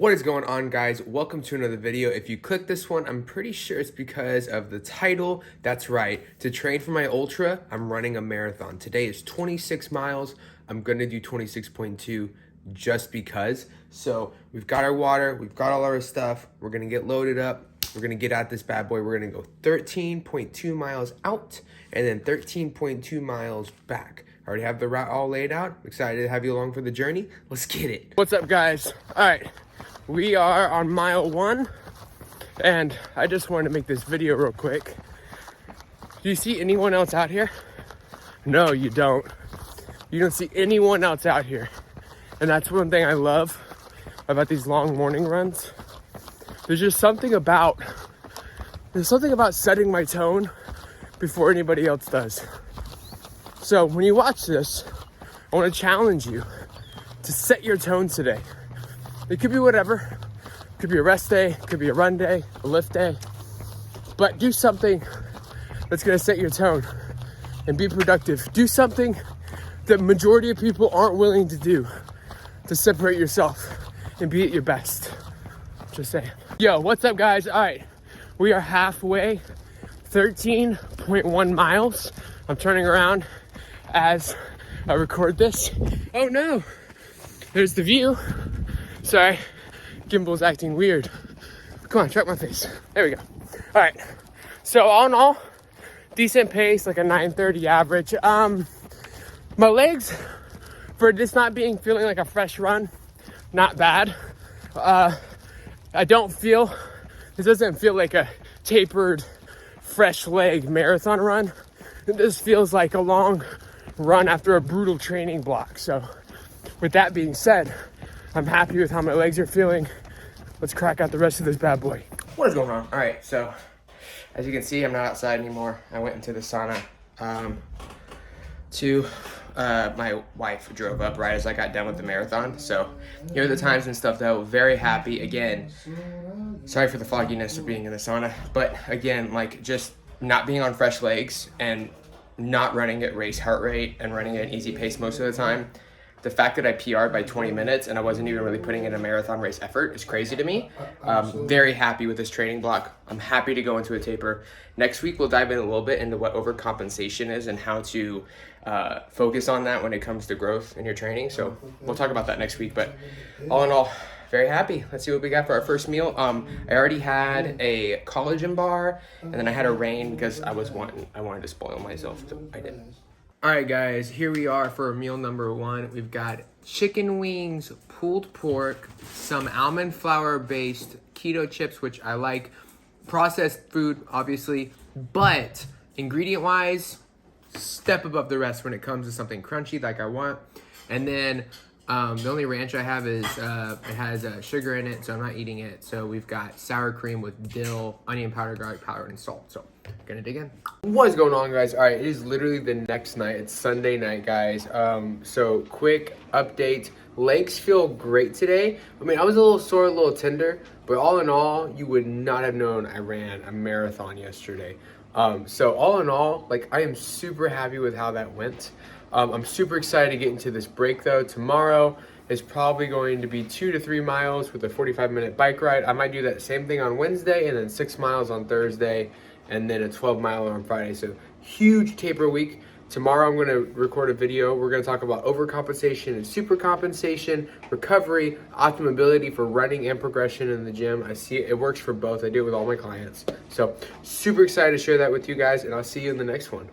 What is going on, guys? Welcome to another video. If you click this one, I'm pretty sure it's because of the title. That's right. To train for my ultra, I'm running a marathon. Today is 26 miles. I'm gonna do 26.2 just because. So we've got our water, we've got all our stuff. We're gonna get loaded up. We're gonna get at this bad boy. We're gonna go 13.2 miles out and then 13.2 miles back. I already have the route all laid out. I'm excited to have you along for the journey. Let's get it. What's up, guys? All right. We are on mile 1, and I just wanted to make this video real quick. Do you see anyone else out here? No, you don't. You don't see anyone else out here. And that's one thing I love about these long morning runs. There's something about setting my tone before anybody else does. So when you watch this, I want to challenge you to set your tone today. It could be whatever. It could be a rest day, it could be a run day, a lift day. But do something that's gonna set your tone and be productive. Do something that majority of people aren't willing to do to separate yourself and be at your best. Just saying. Yo, what's up, guys? All right, we are halfway, 13.1 miles. I'm turning around as I record this. Oh no, there's the view. Sorry, gimbal's acting weird. Come on, check my face. There we go. All right, so all in all, decent pace, like a 9:30 average. My legs, for this not feeling like a fresh run, not bad. This doesn't feel like a tapered, fresh leg marathon run. This feels like a long run after a brutal training block. So with that being said, I'm happy with how my legs are feeling. Let's crack out the rest of this bad boy. What is going on? All right, so as you can see, I'm not outside anymore. I went into the sauna. My wife drove up right as I got done with the marathon. So here are the times and stuff though. Very happy. Again, sorry for the fogginess of being in the sauna. But again, like just not being on fresh legs and not running at race heart rate and running at an easy pace most of the time. The fact that I PR'd by 20 minutes and I wasn't even really putting in a marathon race effort is crazy to me. Very happy with this training block. I'm happy to go into a taper. Next week, we'll dive in a little bit into what overcompensation is and how to focus on that when it comes to growth in your training. So we'll talk about that next week. But all in all, very happy. Let's see what we got for our first meal. I already had a collagen bar and then I had a rain because I wanted to spoil myself. So I didn't. All right, guys, here we are for meal number 1. We've got chicken wings, pulled pork, some almond flour based keto chips, which I like, processed food, obviously, but ingredient wise, step above the rest when it comes to something crunchy like I want. And then the only ranch I have is, it has sugar in it, so I'm not eating it. So we've got sour cream with dill, onion powder, garlic powder, and salt. So gonna dig in. What is going on, guys? All right, it is literally the next night. It's Sunday night, guys. So quick update. Legs feel great today. I mean, I was a little sore, a little tender, but all in all, you would not have known I ran a marathon yesterday. So all in all, like I am super happy with how that went. I'm super excited to get into this break though. Tomorrow is probably going to be 2 to 3 miles with a 45-minute bike ride. I might do that same thing on Wednesday and then 6 miles on Thursday and then a 12-miler on Friday. So huge taper week. Tomorrow I'm gonna record a video. We're gonna talk about overcompensation and supercompensation, recovery, optimability for running and progression in the gym. I see it works for both. I do it with all my clients. So super excited to share that with you guys, and I'll see you in the next one.